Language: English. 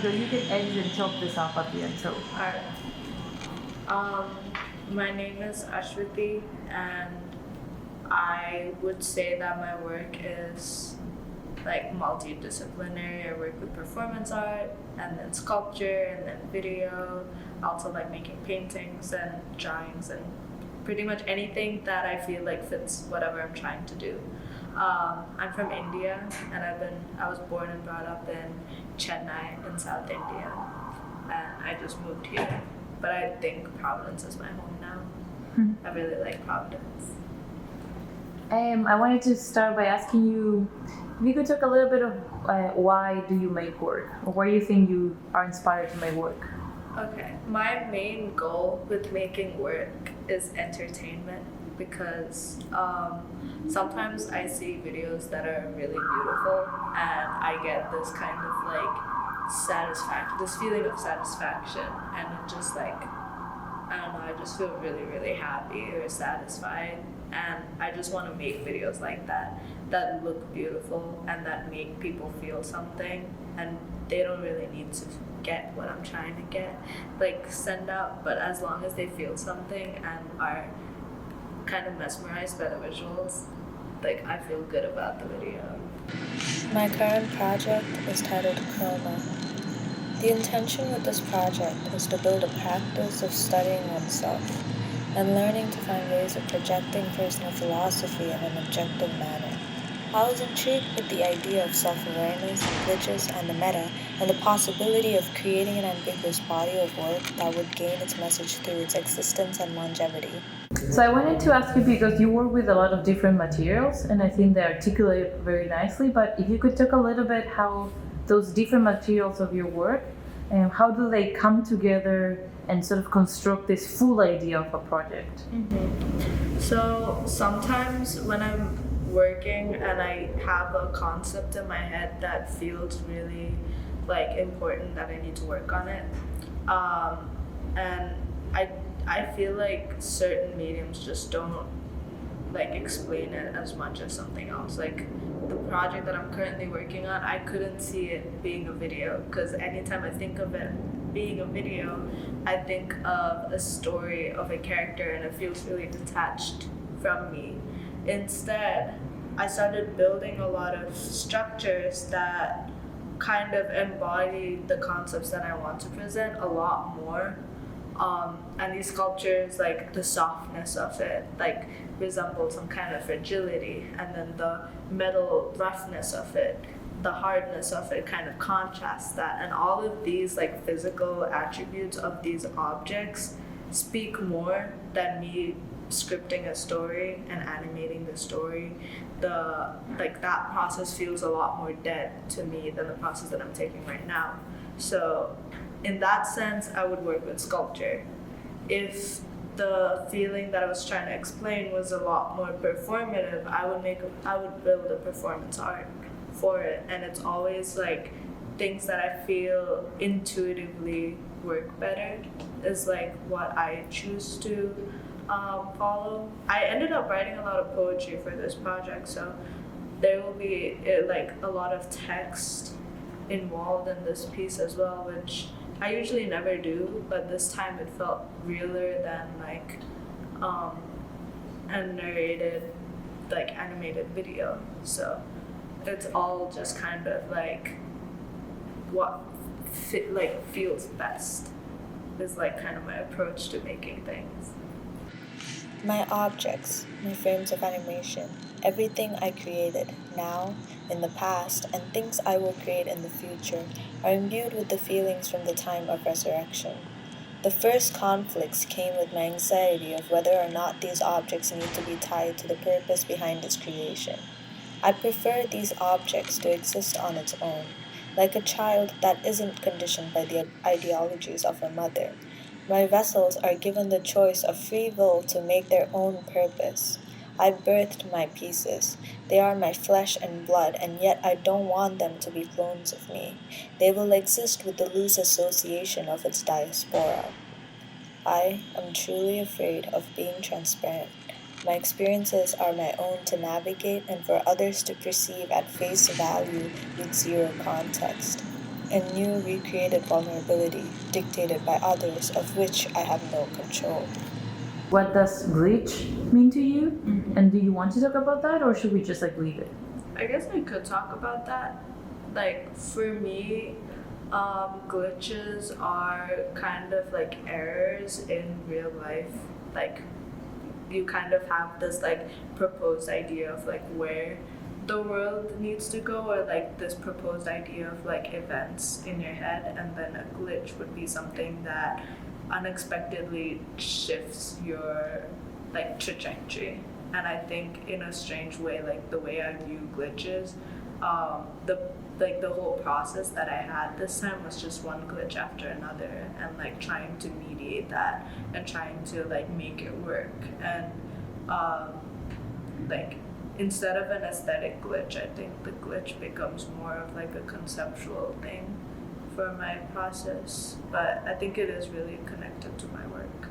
so you can edit and chop this up at the end. So Alright. My name is Ashwati, and I would say that my work is like multidisciplinary. I work with performance art, and then sculpture, and then video. I also like making paintings and drawings, and pretty much anything that I feel like fits whatever I'm trying to do. I'm from India, and I was born and brought up in Chennai in South India, and I just moved here. But I think Providence is my home now. I really like Providence. I wanted to start by asking you if you could talk a little bit of why do you make work, or why you think you are inspired to make work. Okay, my main goal with making work is entertainment, because sometimes I see videos that are really beautiful and I get this kind of like this feeling of satisfaction, and it just like, I don't know, I just feel really, really happy or satisfied, and I just want to make videos like that look beautiful and that make people feel something, and they don't really need to get what I'm trying to send out, but as long as they feel something and are kind of mesmerized by the visuals, like I feel good about the video. My current project is titled Chroma. The intention with this project is to build a practice of studying oneself and learning to find ways of projecting personal philosophy in an objective manner. I was intrigued with the idea of self-awareness, glitches, and the meta, and the possibility of creating an ambiguous body of work that would gain its message through its existence and longevity. So I wanted to ask you, because you work with a lot of different materials, and I think they articulate very nicely, but if you could talk a little bit how those different materials of your work, and how do they come together and sort of construct this full idea of a project? So sometimes when I'm working and I have a concept in my head that feels really like important, that I need to work on it, and I feel like certain mediums just don't like explain it as much as something else. Like the project that I'm currently working on, I couldn't see it being a video, because anytime I think of it being a video, I think of a story of a character and it feels really detached from me. Instead, I started building a lot of structures that kind of embody the concepts that I want to present a lot more. And these sculptures, like the softness of it, like resemble some kind of fragility, and then the metal roughness of it, the hardness of it kind of contrasts that, and all of these like physical attributes of these objects speak more than me scripting a story and animating the story. That process feels a lot more dead to me than the process that I'm taking right now. So in that sense, I would work with sculpture. If the feeling that I was trying to explain was a lot more performative, I would build a performance art for it, and it's always like things that I feel intuitively work better is like what I choose to follow. I ended up writing a lot of poetry for this project, so there will be like a lot of text involved in this piece as well, which I usually never do, but this time it felt realer than like a narrated like animated video. So it's all just kind of like what feels best is like kind of my approach to making things. My objects, my frames of animation, everything I created now, in the past, and things I will create in the future are imbued with the feelings from the time of resurrection. The first conflicts came with my anxiety of whether or not these objects need to be tied to the purpose behind its creation. I prefer these objects to exist on its own, like a child that isn't conditioned by the ideologies of a mother. My vessels are given the choice of free will to make their own purpose. I birthed my pieces. They are my flesh and blood, and yet I don't want them to be clones of me. They will exist with the loose association of its diaspora. I am truly afraid of being transparent. My experiences are my own to navigate and for others to perceive at face value with zero context. a new recreated vulnerability dictated by others of which I have no control. What does glitch mean to you? And do you want to talk about that, or should we just like leave it? I guess I could talk about that. Like for me, glitches are kind of like errors in real life. Like you kind of have this like proposed idea of like where the world needs to go, or like this proposed idea of like events in your head, and then a glitch would be something that unexpectedly shifts your like trajectory. And I think in a strange way, like the way I view glitches, the like the whole process that I had this time was just one glitch after another, and like trying to mediate that and trying to like make it work. And um, like instead of an aesthetic glitch, I think the glitch becomes more of like a conceptual thing for my process. But I think it is really connected to my work.